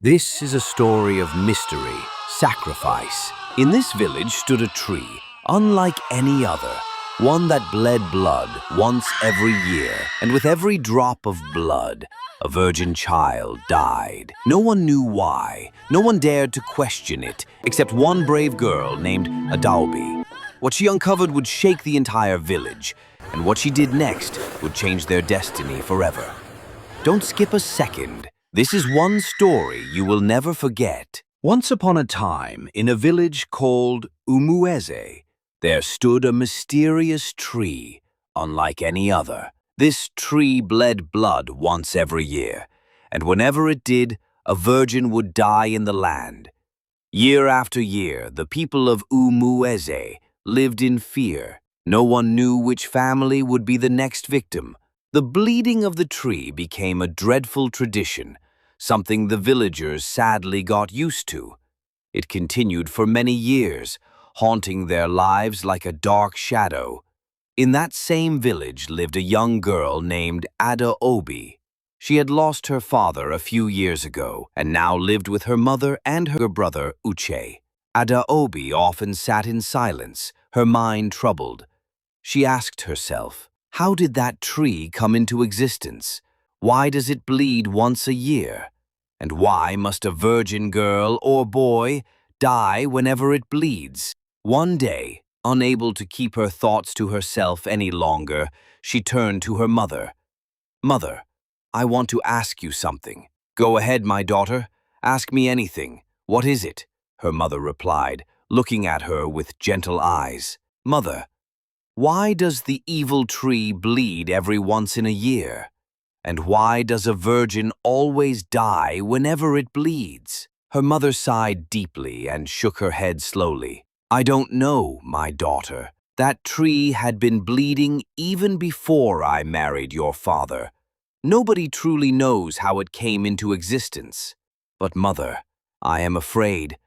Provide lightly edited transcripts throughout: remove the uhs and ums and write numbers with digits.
This is a story of mystery, sacrifice. In this village stood a tree, unlike any other, one that bled blood once every year, and with every drop of blood, a virgin child died. No one knew why. No one dared to question it, except one brave girl named Adaubi. What she uncovered would shake the entire village, and what she did next would change their destiny forever. Don't skip a second. This is one story you will never forget. Once upon a time, in a village called Umueze, there stood a mysterious tree, unlike any other. This tree bled blood once every year, and whenever it did, a virgin would die in the land. Year after year, the people of Umueze lived in fear. No one knew which family would be the next victim. The bleeding of the tree became a dreadful tradition, something the villagers sadly got used to. It continued for many years, haunting their lives like a dark shadow. In that same village lived a young girl named Adaobi. She had lost her father a few years ago and now lived with her mother and her brother Uche. Adaobi often sat in silence, her mind troubled. She asked herself, how did that tree come into existence? Why does it bleed once a year? And why must a virgin girl or boy die whenever it bleeds? One day, unable to keep her thoughts to herself any longer, she turned to her mother. "Mother, I want to ask you something." "Go ahead, my daughter. Ask me anything. What is it?" her mother replied, looking at her with gentle eyes. "Mother, why does the evil tree bleed every once in a year? And why does a virgin always die whenever it bleeds?" Her mother sighed deeply and shook her head slowly. "I don't know, my daughter. That tree had been bleeding even before I married your father. Nobody truly knows how it came into existence. But mother, I am afraid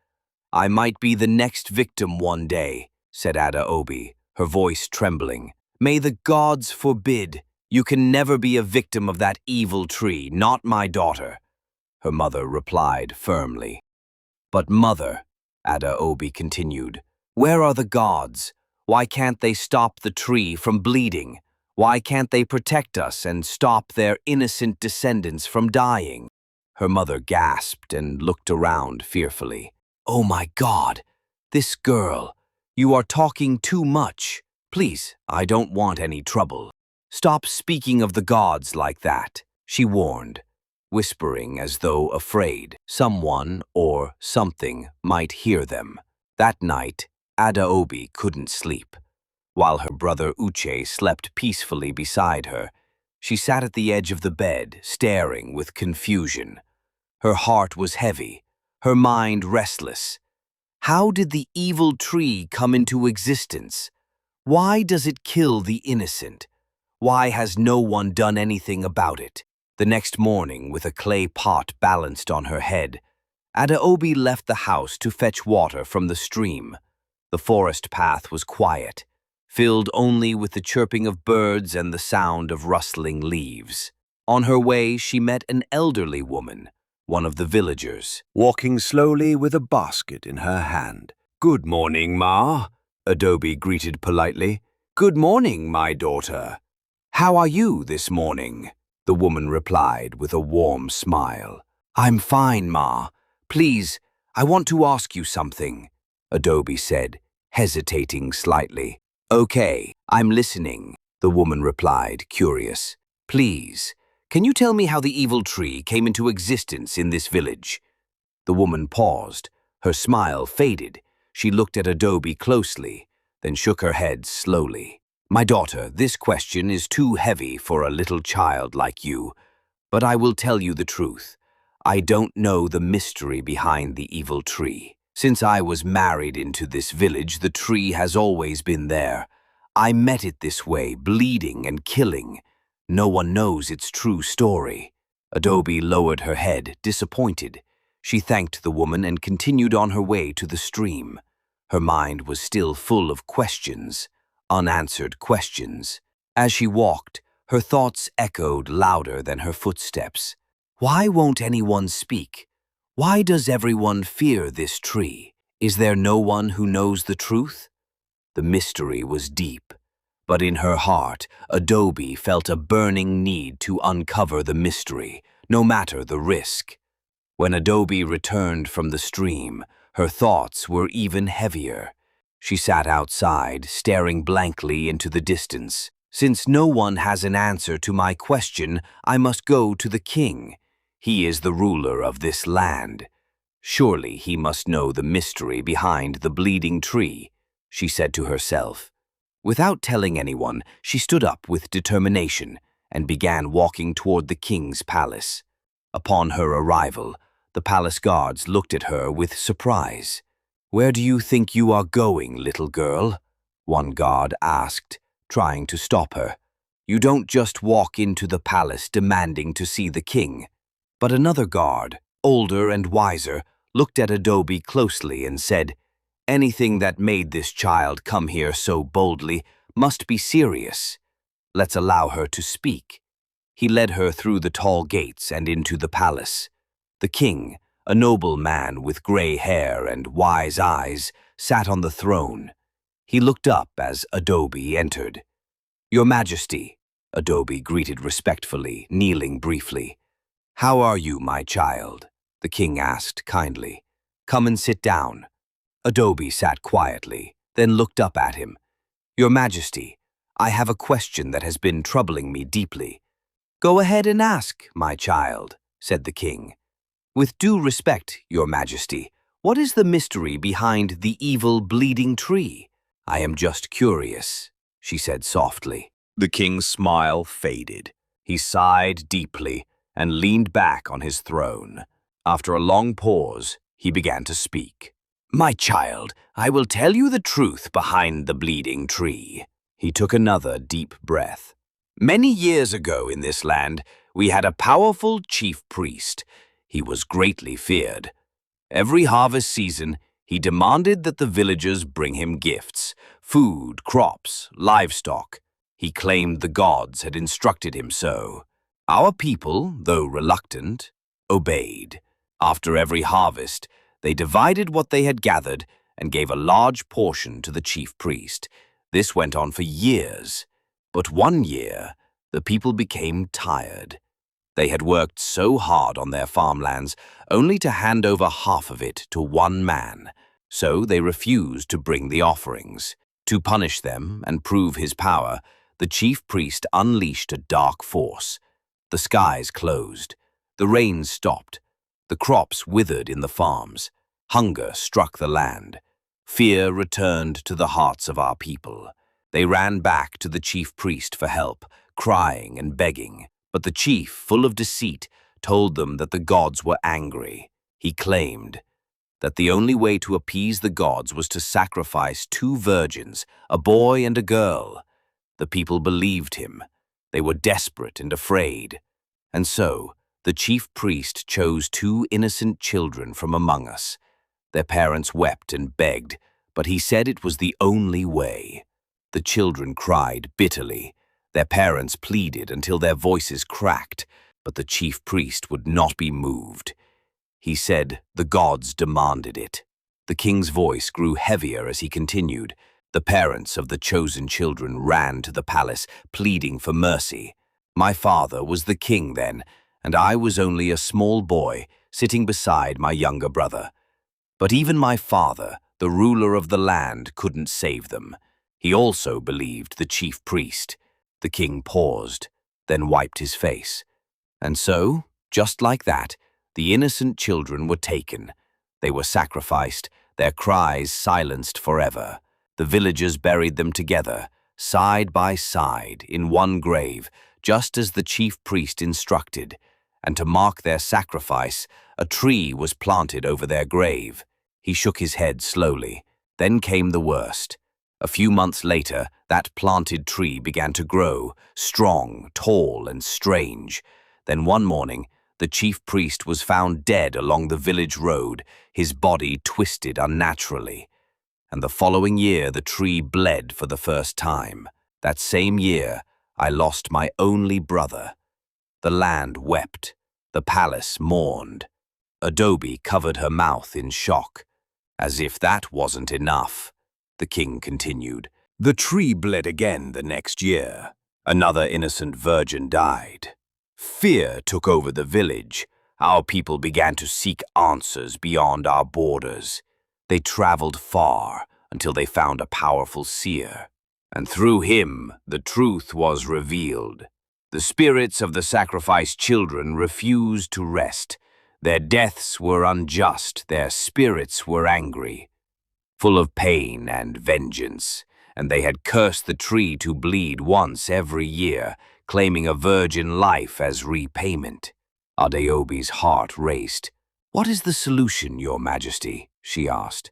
I might be the next victim one day," said Adaobi, her voice trembling. "May the gods forbid. You can never be a victim of that evil tree, not my daughter," her mother replied firmly. "But mother," Adaobi continued, "where are the gods? Why can't they stop the tree from bleeding? Why can't they protect us and stop their innocent descendants from dying?" Her mother gasped and looked around fearfully. "Oh my God, this girl, you are talking too much. Please, I don't want any trouble. Stop speaking of the gods like that," she warned, whispering as though afraid someone or something might hear them. That night, Adaobi couldn't sleep. While her brother Uche slept peacefully beside her, she sat at the edge of the bed, staring with confusion. Her heart was heavy, her mind restless. How did the evil tree come into existence? Why does it kill the innocent? Why has no one done anything about it? The next morning, with a clay pot balanced on her head, Adaobi left the house to fetch water from the stream. The forest path was quiet, filled only with the chirping of birds and the sound of rustling leaves. On her way, she met an elderly woman, one of the villagers, walking slowly with a basket in her hand. "Good morning, Ma," Adobe greeted politely. "Good morning, my daughter. How are you this morning?" the woman replied with a warm smile. "I'm fine, Ma. Please, I want to ask you something," Adobe said, hesitating slightly. "Okay, I'm listening," the woman replied, curious. "Please, can you tell me how the evil tree came into existence in this village?" The woman paused. Her smile faded. She looked at Adobe closely, then shook her head slowly. "My daughter, this question is too heavy for a little child like you, but I will tell you the truth. I don't know the mystery behind the evil tree. Since I was married into this village, the tree has always been there. I met it this way, bleeding and killing. No one knows its true story." Adobe lowered her head, disappointed. She thanked the woman and continued on her way to the stream. Her mind was still full of questions, unanswered questions. As she walked, her thoughts echoed louder than her footsteps. Why won't anyone speak? Why does everyone fear this tree? Is there no one who knows the truth? The mystery was deep, but in her heart, Adobe felt a burning need to uncover the mystery, no matter the risk. When Adobe returned from the stream, her thoughts were even heavier. She sat outside, staring blankly into the distance. Since no one has an answer to my question, I must go to the king. He is the ruler of this land. Surely he must know the mystery behind the bleeding tree, she said to herself. Without telling anyone, she stood up with determination and began walking toward the king's palace. Upon her arrival, the palace guards looked at her with surprise. "Where do you think you are going, little girl?" one guard asked, trying to stop her. "You don't just walk into the palace demanding to see the king." But another guard, older and wiser, looked at Adobe closely and said, "Anything that made this child come here so boldly must be serious. Let's allow her to speak." He led her through the tall gates and into the palace. The king, a noble man with gray hair and wise eyes, sat on the throne. He looked up as Adobe entered. "Your Majesty," Adobe greeted respectfully, kneeling briefly. "How are you, my child?" the king asked kindly. "Come and sit down." Adobe sat quietly, then looked up at him. "Your Majesty, I have a question that has been troubling me deeply." "Go ahead and ask, my child," said the king. "With due respect, Your Majesty, what is the mystery behind the evil bleeding tree?" "I am just curious," she said softly. The king's smile faded. He sighed deeply and leaned back on his throne. After a long pause, he began to speak. "My child, I will tell you the truth behind the bleeding tree." He took another deep breath. "Many years ago in this land, we had a powerful chief priest. He was greatly feared. Every harvest season, he demanded that the villagers bring him gifts, food, crops, livestock. He claimed the gods had instructed him so. Our people, though reluctant, obeyed. After every harvest, they divided what they had gathered and gave a large portion to the chief priest. This went on for years. But one year, the people became tired. They had worked so hard on their farmlands only to hand over half of it to one man. So they refused to bring the offerings. To punish them and prove his power, the chief priest unleashed a dark force. The skies closed. The rains stopped. The crops withered in the farms. Hunger struck the land. Fear returned to the hearts of our people. They ran back to the chief priest for help, crying and begging. But the chief, full of deceit, told them that the gods were angry. He claimed that the only way to appease the gods was to sacrifice 2 virgins, a boy and a girl. The people believed him. They were desperate and afraid. And so, the chief priest chose 2 innocent children from among us. Their parents wept and begged, but he said it was the only way. The children cried bitterly. Their parents pleaded until their voices cracked, but the chief priest would not be moved. He said the gods demanded it. The king's voice grew heavier as he continued. The parents of the chosen children ran to the palace, pleading for mercy. My father was the king then, and I was only a small boy sitting beside my younger brother. But even my father, the ruler of the land, couldn't save them. He also believed the chief priest. The king paused, then wiped his face. And so, just like that, the innocent children were taken. They were sacrificed, their cries silenced forever. The villagers buried them together, side by side, in one grave, just as the chief priest instructed. And to mark their sacrifice, a tree was planted over their grave. He shook his head slowly. Then came the worst. A few months later, that planted tree began to grow, strong, tall, and strange. Then one morning, the chief priest was found dead along the village road, his body twisted unnaturally. And the following year, the tree bled for the first time. That same year, I lost my only brother. The land wept. The palace mourned. Adobe covered her mouth in shock. As if that wasn't enough, the king continued. The tree bled again the next year. Another innocent virgin died. Fear took over the village. Our people began to seek answers beyond our borders. They traveled far until they found a powerful seer. And through him, the truth was revealed. The spirits of the sacrificed children refused to rest. Their deaths were unjust, their spirits were angry, full of pain and vengeance, and they had cursed the tree to bleed once every year, claiming a virgin life as repayment. Adeobi's heart raced. "What is the solution, Your Majesty?" she asked.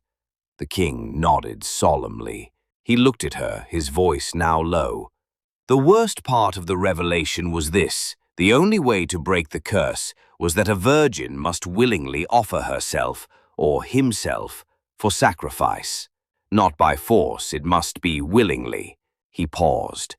The king nodded solemnly. He looked at her, his voice now low. The worst part of the revelation was this: the only way to break the curse was that a virgin must willingly offer herself, or himself, for sacrifice. Not by force, it must be willingly. He paused.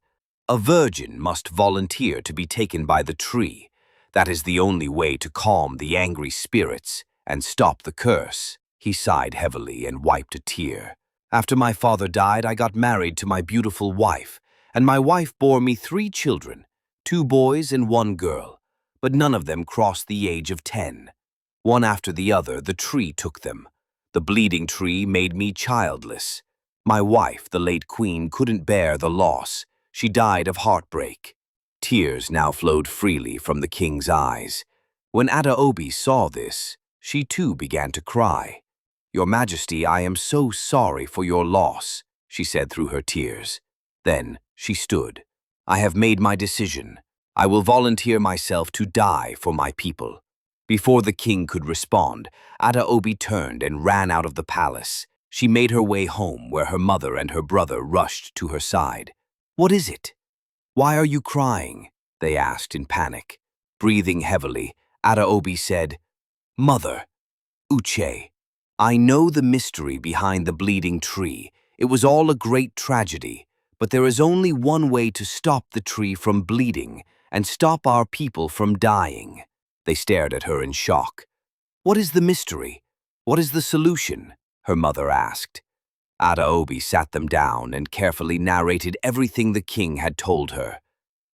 A virgin must volunteer to be taken by the tree. That is the only way to calm the angry spirits and stop the curse. He sighed heavily and wiped a tear. After my father died, I got married to my beautiful wife, and my wife bore me 3 children, 2 boys and 1 girl, but none of them crossed the age of 10. One after the other, the tree took them. The bleeding tree made me childless. My wife, the late queen, couldn't bear the loss. She died of heartbreak. Tears now flowed freely from the king's eyes. When Adeobi saw this, she too began to cry. "Your Majesty, I am so sorry for your loss," she said through her tears. Then she stood. "I have made my decision. I will volunteer myself to die for my people." Before the king could respond, Adeobi turned and ran out of the palace. She made her way home, where her mother and her brother rushed to her side. "What is it? Why are you crying?" they asked in panic. Breathing heavily, Adeobi said, "Mother, Uche, I know the mystery behind the bleeding tree. It was all a great tragedy, but there is only one way to stop the tree from bleeding and stop our people from dying." They stared at her in shock. "What is the mystery? What is the solution?" her mother asked. Adeobi sat them down and carefully narrated everything the king had told her.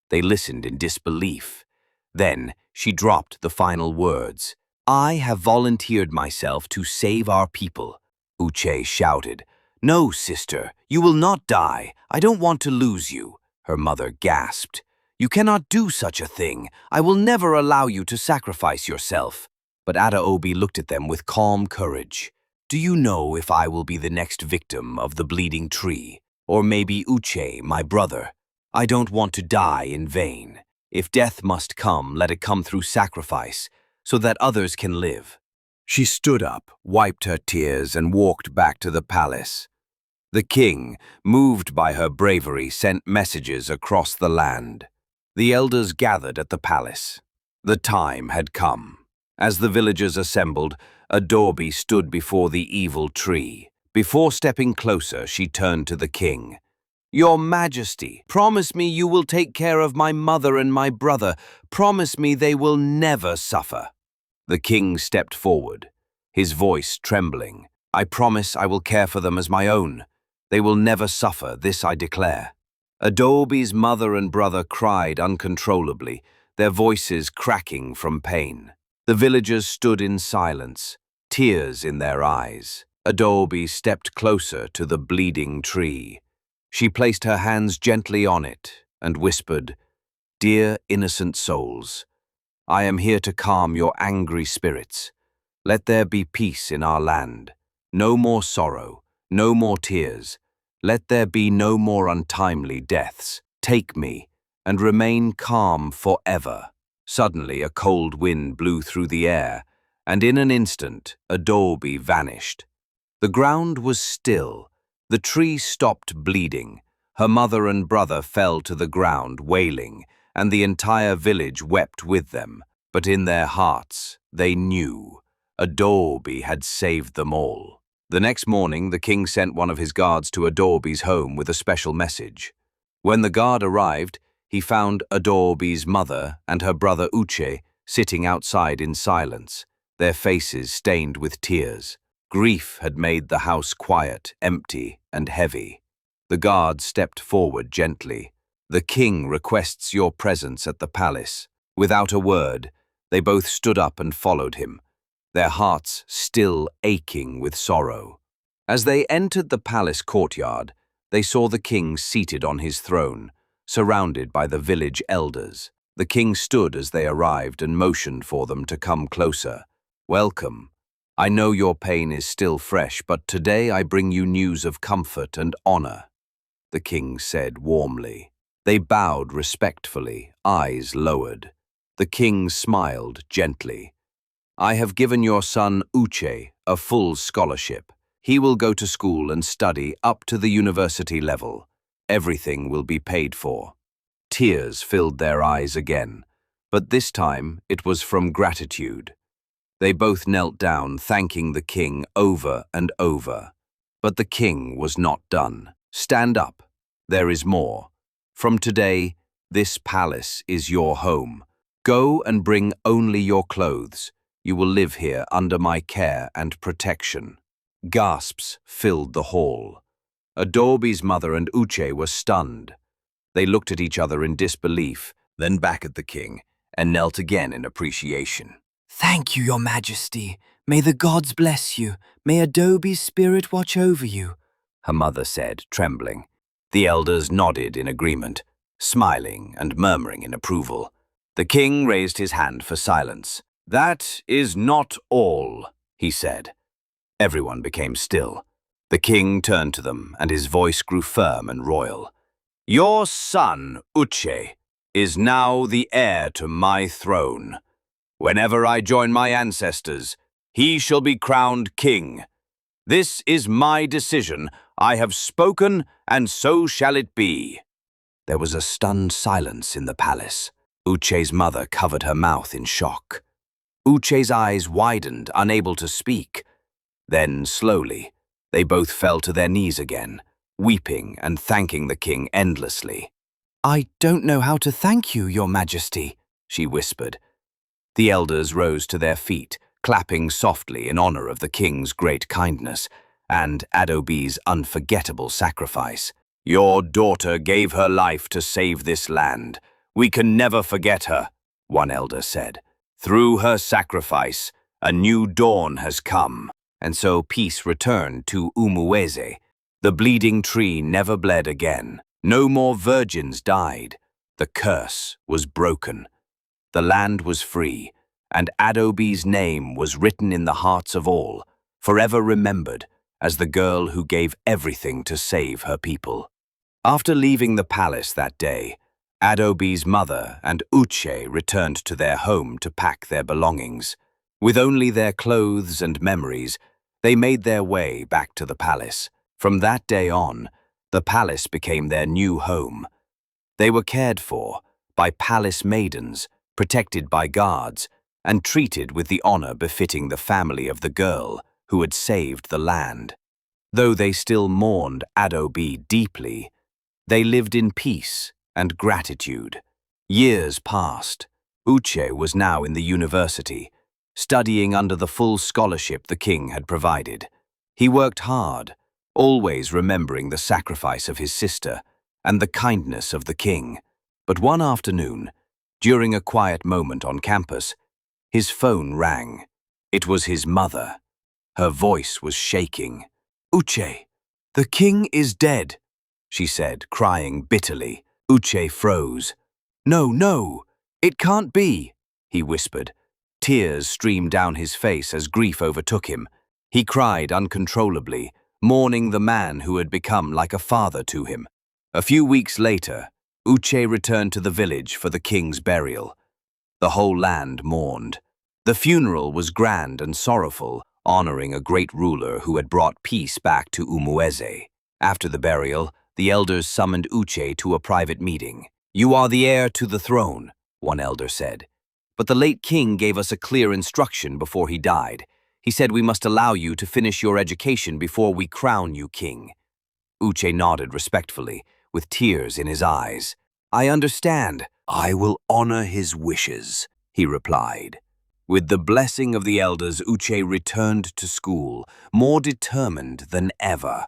They listened in disbelief. Then she dropped the final words. "I have volunteered myself to save our people," Uche shouted. "No, sister, you will not die. I don't want to lose you," her mother gasped. "You cannot do such a thing. I will never allow you to sacrifice yourself." But Adeobi looked at them with calm courage. "Do you know if I will be the next victim of the bleeding tree? Or maybe Uche, my brother? I don't want to die in vain. If death must come, let it come through sacrifice, so that others can live." She stood up, wiped her tears, and walked back to the palace. The king, moved by her bravery, sent messages across the land. The elders gathered at the palace. The time had come. As the villagers assembled, Adobe stood before the evil tree. Before stepping closer, she turned to the king. "Your Majesty, promise me you will take care of my mother and my brother. Promise me they will never suffer." The king stepped forward, his voice trembling. "I promise I will care for them as my own. They will never suffer, this I declare." Adobe's mother and brother cried uncontrollably, their voices cracking from pain. The villagers stood in silence, tears in their eyes. Adobe stepped closer to the bleeding tree. She placed her hands gently on it and whispered, "Dear innocent souls, I am here to calm your angry spirits. Let there be peace in our land. No more sorrow, no more tears. Let there be no more untimely deaths. Take me and remain calm forever." Suddenly, a cold wind blew through the air, and in an instant, Adobe vanished. The ground was still. The tree stopped bleeding. Her mother and brother fell to the ground, wailing, and the entire village wept with them. But in their hearts, they knew Adobe had saved them all. The next morning, the king sent one of his guards to Adobe's home with a special message. When the guard arrived, he found Adobe's mother and her brother Uche sitting outside in silence. their faces stained with tears. Grief had made the house quiet, empty, and heavy. The guard stepped forward gently. "The king requests your presence at the palace." Without a word, they both stood up and followed him, their hearts still aching with sorrow. As they entered the palace courtyard, they saw the king seated on his throne, surrounded by the village elders. The king stood as they arrived and motioned for them to come closer. "Welcome. I know your pain is still fresh, but today I bring you news of comfort and honor," the king said warmly. They bowed respectfully, eyes lowered. The king smiled gently. "I have given your son Uche a full scholarship. He will go to school and study up to the university level. Everything will be paid for." Tears filled their eyes again, but this time it was from gratitude. They both knelt down, thanking the king over and over. But the king was not done. "Stand up. There is more. From today, this palace is your home. Go and bring only your clothes. You will live here under my care and protection." Gasps filled the hall. Adobe's mother and Uche were stunned. They looked at each other in disbelief, then back at the king, and knelt again in appreciation. "Thank you, Your Majesty. May the gods bless you. May Adobe's spirit watch over you," her mother said, trembling. The elders nodded in agreement, smiling and murmuring in approval. The king raised his hand for silence. "That is not all," he said. Everyone became still. The king turned to them, and his voice grew firm and royal. "Your son, Uche, is now the heir to my throne. Whenever I join my ancestors, he shall be crowned king. This is my decision. I have spoken, and so shall it be." There was a stunned silence in the palace. Uche's mother covered her mouth in shock. Uche's eyes widened, unable to speak. Then, slowly, they both fell to their knees again, weeping and thanking the king endlessly. "I don't know how to thank you, Your Majesty," she whispered. The elders rose to their feet, clapping softly in honor of the king's great kindness and Adobe's unforgettable sacrifice. "Your daughter gave her life to save this land. We can never forget her," one elder said. "Through her sacrifice, a new dawn has come." And so peace returned to Umueze. The bleeding tree never bled again. No more virgins died. The curse was broken. The land was free, and Adobe's name was written in the hearts of all, forever remembered as the girl who gave everything to save her people. After leaving the palace that day, Adobe's mother and Uche returned to their home to pack their belongings. With only their clothes and memories, they made their way back to the palace. From that day on, the palace became their new home. They were cared for by palace maidens, protected by guards, and treated with the honor befitting the family of the girl who had saved the land. Though they still mourned Adobe deeply, they lived in peace and gratitude. Years passed. Uche was now in the university, studying under the full scholarship the king had provided. He worked hard, always remembering the sacrifice of his sister and the kindness of the king. But one afternoon, during a quiet moment on campus, his phone rang. It was his mother. Her voice was shaking. "Uche, the king is dead," she said, crying bitterly. Uche froze. "No, no, it can't be," he whispered. Tears streamed down his face as grief overtook him. He cried uncontrollably, mourning the man who had become like a father to him. A few weeks later, Uche returned to the village for the king's burial. The whole land mourned. The funeral was grand and sorrowful, honoring a great ruler who had brought peace back to Umueze. After the burial, the elders summoned Uche to a private meeting. "You are the heir to the throne," one elder said. "But the late king gave us a clear instruction before he died. He said we must allow you to finish your education before we crown you king." Uche nodded respectfully, with tears in his eyes. "I understand. I will honor his wishes," he replied. With the blessing of the elders, Uche returned to school, more determined than ever.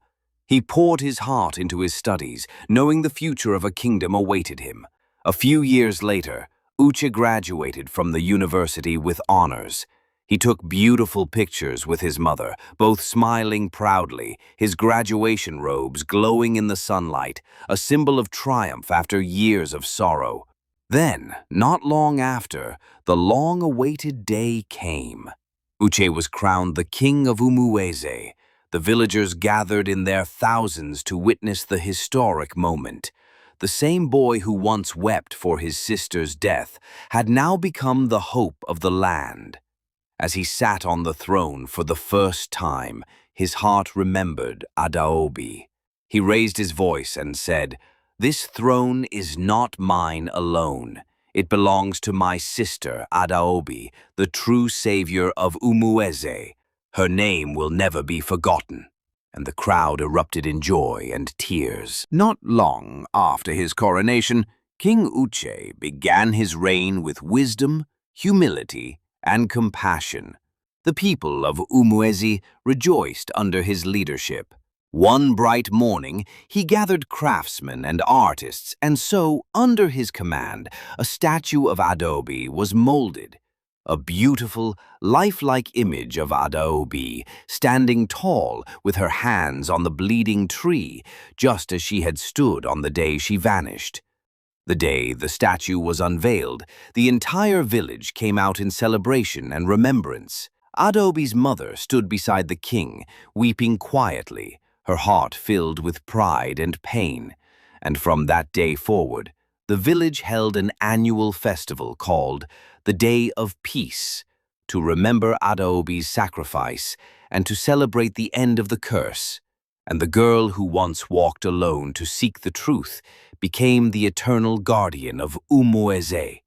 He poured his heart into his studies, knowing the future of a kingdom awaited him. A few years later, Uche graduated from the university with honors. He took beautiful pictures with his mother, both smiling proudly, his graduation robes glowing in the sunlight, a symbol of triumph after years of sorrow. Then, not long after, the long-awaited day came. Uche was crowned the king of Umueze. The villagers gathered in their thousands to witness the historic moment. The same boy who once wept for his sister's death had now become the hope of the land. As he sat on the throne for the first time, his heart remembered Adaobi. He raised his voice and said, "This throne is not mine alone. It belongs to my sister Adaobi, the true savior of Umueze. Her name will never be forgotten." And the crowd erupted in joy and tears. Not long after his coronation, King Uche began his reign with wisdom, humility, and compassion. The people of Umuezi rejoiced under his leadership. One bright morning, he gathered craftsmen and artists, and so, under his command, a statue of Adaobi was molded. A beautiful, lifelike image of Adaobi, standing tall with her hands on the bleeding tree, just as she had stood on the day she vanished. The day the statue was unveiled, the entire village came out in celebration and remembrance. Adaobi's mother stood beside the king, weeping quietly, her heart filled with pride and pain. And from that day forward, the village held an annual festival called the Day of Peace, to remember Adaobi's sacrifice and to celebrate the end of the curse. And the girl who once walked alone to seek the truth became the eternal guardian of Umueze.